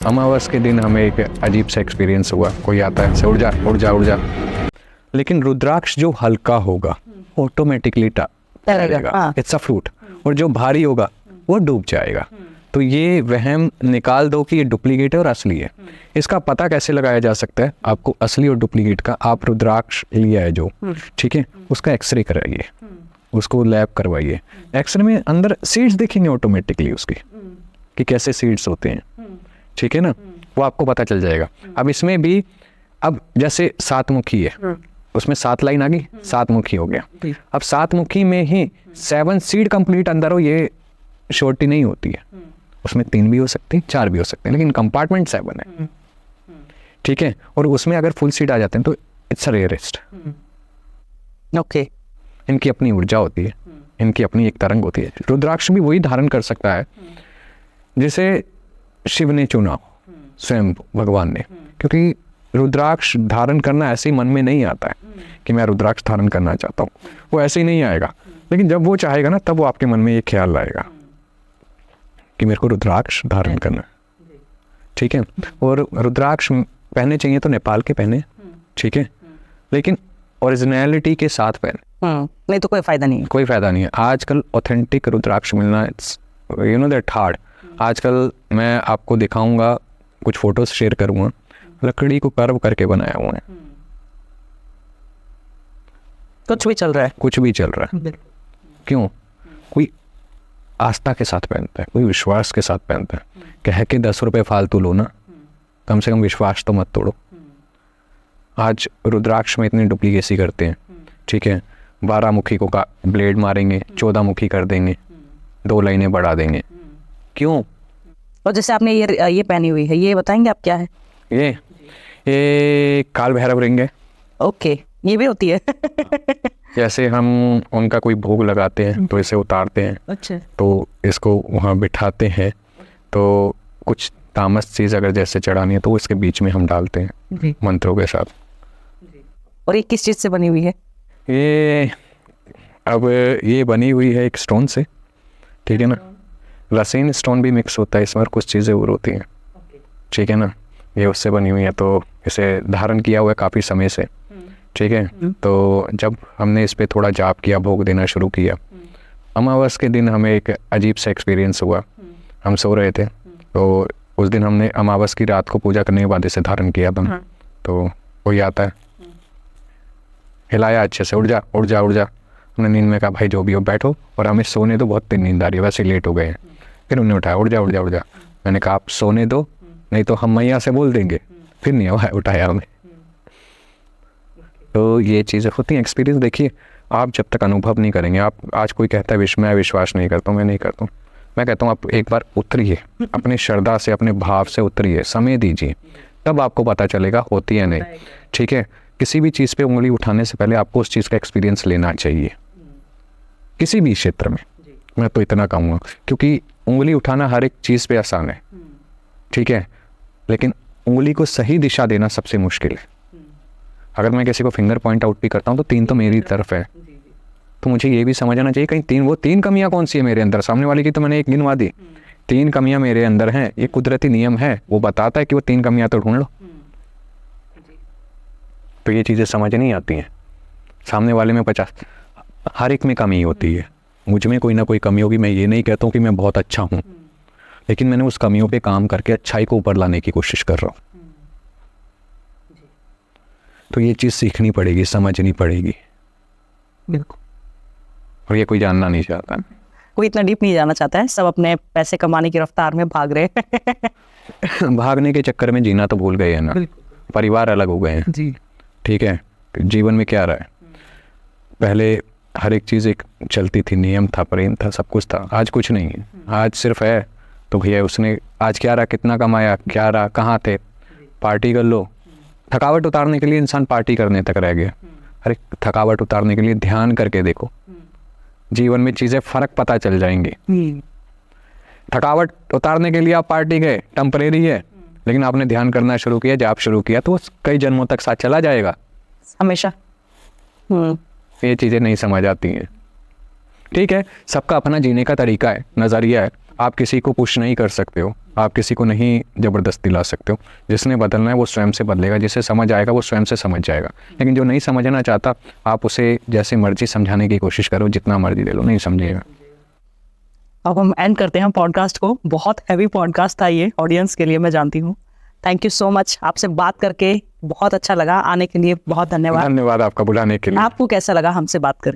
अमावस के दिन हमें एक अजीब सा एक्सपीरियंस हुआ। कोई आता है, उड़ जा उड़ जा उड़ जा, लेकिन रुद्राक्ष जो हल्का होगा ऑटोमेटिकली तैरेगा। It's a fruit. और जो भारी होगा वो डूब जाएगा। तो ये वहम निकाल दो कि ये डुप्लीकेट है और असली है। इसका पता कैसे लगाया जा सकता है? आपको असली और डुप्लीकेट का, आप रुद्राक्ष लिया है जो, ठीक है, उसका एक्सरे कराइए, उसको लैब करवाइए। एक्सरे में अंदर सीड्स दिखेंगे ऑटोमेटिकली उसकी, कि कैसे सीड्स होते हैं, ठीक है ना, वो आपको पता चल जाएगा। अब इसमें भी, अब जैसे सातमुखी है, उसमें 7 लाइन आ गई, सातमुखी हो गया। अब सातमुखी में ही 7 सीड कंप्लीट अंदर हो, ये श्योरिटी नहीं होती है। उसमें 3 भी हो सकते हैं, 4 भी हो सकते हैं, लेकिन कंपार्टमेंट 7 है, ठीक है। और उसमें अगर फुल सीड आ जाते हैं तो इट्स अ रेयरेस्ट। ओके। इनकी अपनी ऊर्जा होती है, इनकी अपनी एक तरंग होती है। रुद्राक्ष भी वही धारण कर सकता है जिसे शिव ने चुना, स्वयं भगवान ने। क्योंकि रुद्राक्ष धारण करना ऐसे ही मन में नहीं आता है कि मैं रुद्राक्ष धारण करना चाहता हूँ, वो ऐसे ही नहीं आएगा। लेकिन जब वो चाहेगा ना, तब वो आपके मन में ये ख्याल आएगा कि मेरे को रुद्राक्ष धारण करना, ठीक है। और रुद्राक्ष पहने चाहिए तो नेपाल के पहने, ठीक है, लेकिन ओरिजिनलिटी के साथ पहने, नहीं तो कोई फायदा नहीं है। कोई फायदा नहीं है। आजकल ऑथेंटिक रुद्राक्ष मिलना, it's you know that hard. आजकल मैं आपको दिखाऊंगा, कुछ फोटोज शेयर करूंगा, लकड़ी को कर्व करके बनाया हुआ है। कुछ भी चल रहा है, कुछ भी चल रहा है। क्यों? कोई आस्था के साथ पहनता है, कोई विश्वास के साथ पहनता है। कह के 10 रुपए फालतू लो ना, कम से कम विश्वास तो मत तोड़ो। आज रुद्राक्ष में इतनी डुप्लीकेसी करते हैं, ठीक है। 12 मुखी को का ब्लेड मारेंगे, 14 मुखी कर देंगे, 2 लाइनें बढ़ा देंगे। क्यों? और जैसे आपने ये पहनी हुई है, ये बताएंगे आप क्या है? ये काल भैरव रिंग है। ओके, ये भी होती है। जैसे हम उनका कोई भोग लगाते हैं तो इसे उतारते हैं, अच्छा, तो इसको वहाँ बिठाते हैं, तो कुछ तामस चीज़ अगर जैसे चढ़ानी है तो इसके बीच में हम डालते हैं मंत्रों के साथ। और ये किस चीज़ से बनी हुई है? ये बनी हुई है एक स्टोन से, ठीक है ना। रसीन स्टोन भी मिक्स होता है इसमें, और कुछ चीज़ें और होती हैं, ठीक है ना। ये उससे बनी हुई है, तो इसे धारण किया हुआ है काफ़ी समय से, ठीक है। तो जब हमने इस पे थोड़ा जाप किया, भोग देना शुरू किया, अमावस के दिन हमें एक अजीब सा एक्सपीरियंस हुआ। हम सो रहे थे, तो उस दिन हमने अमावस की रात को पूजा करने के बाद इसे धारण किया था। तो कोई आता है, हिलाया अच्छे से, उड़ जा उड़ जा उड़ जा। हमने नींद में कहा भाई जो भी हो बैठो, और हमें सोने दो, बहुत तेज नींद आ रही है, वैसे लेट हो गए हैं। फिर उन्हें उठाया, उड़ जा उड़ जा उड़ जा। मैंने कहा आप सोने दो, नहीं तो हम मैया से बोल देंगे। फिर नहीं उठाया हमें। तो ये चीज़ें होती हैं, एक्सपीरियंस। देखिए, आप जब तक अनुभव नहीं करेंगे, आप आज कोई कहता है मैं विश्वास नहीं करता हूँ, मैं नहीं करता हूँ, मैं कहता हूँ आप एक बार उतरिए, अपने श्रद्धा से, अपने भाव से उतरिए, समय दीजिए, तब आपको पता चलेगा होती है नहीं, ठीक है। किसी भी चीज़ पे उंगली उठाने से पहले आपको उस चीज़ का एक्सपीरियंस लेना चाहिए, किसी भी क्षेत्र में। मैं तो इतना कहूँगा, क्योंकि उंगली उठाना हर एक चीज़ पे आसान है, ठीक है, लेकिन उंगली को सही दिशा देना सबसे मुश्किल है। अगर मैं किसी को फिंगर पॉइंट आउट भी करता हूँ तो 3 तो मेरी तरफ है, तो मुझे ये भी समझना चाहिए कहीं वो 3 कमियां कौन सी है मेरे अंदर। सामने वाले की तो मैंने एक गिनवा दी, 3 कमियां मेरे अंदर हैं, ये कुदरती नियम है, वो बताता है कि वो 3 कमियां तो ढूंढ लो। तो ये चीज़ें समझ नहीं आती हैं। सामने वाले में 50, हर एक में कमी होती है। मुझ में कोई ना कोई कमी होगी। मैं ये नहीं कहता हूँ कि मैं बहुत अच्छा हूँ, लेकिन मैंने उस कमियों पे काम करके अच्छाई को ऊपर लाने की कोशिश कर रहा हूँ। तो ये चीज़ सीखनी पड़ेगी, समझनी पड़ेगी। बिल्कुल। और ये कोई जानना नहीं चाहता, कोई इतना डीप नहीं जाना चाहता है, सब अपने पैसे कमाने की रफ्तार में भाग रहे हैं। भागने के चक्कर में जीना तो भूल गए हैं ना, परिवार अलग हो गए हैं जी, ठीक है। जीवन में क्या रहा है, पहले हर एक चीज़ एक चलती थी, नियम था, प्रेम था, सब कुछ था। आज कुछ नहीं है। आज सिर्फ है तो भैया उसने आज क्या रहा, कितना कमाया, क्या रहा, कहाँ थे, पार्टी कर लो। थकावट उतारने के लिए इंसान पार्टी करने तक रह गया। अरे थकावट उतारने के लिए ध्यान करके देखो, जीवन में चीज़ें फ़र्क पता चल जाएंगी। थकावट उतारने के लिए आप पार्टी गए, टेम्परेरी है, लेकिन आपने ध्यान करना शुरू किया, जाप शुरू किया, तो कई जन्मों तक साथ चला जाएगा हमेशा। ये चीज़ें नहीं समझ आती हैं, ठीक है। सबका अपना जीने का तरीका है, नज़रिया है। आप किसी को पुश नहीं कर सकते हो, आप किसी को नहीं ज़बरदस्ती ला सकते हो। जिसने बदलना है वो स्वयं से बदलेगा, जिसे समझ आएगा वो स्वयं से समझ जाएगा। लेकिन जो नहीं समझना चाहता, आप उसे जैसे मर्जी समझाने की कोशिश करो, जितना मर्जी ले लो, नहीं समझेगा। अब हम एंड करते हैं पॉडकास्ट को। बहुत हैवी पॉडकास्ट था ये ऑडियंस के लिए, मैं जानती हूँ। थैंक यू सो मच, आपसे बात करके बहुत अच्छा लगा। आने के लिए बहुत धन्यवाद। धन्यवाद आपका बुलाने के लिए। आपको कैसा लगा हमसे बात करके?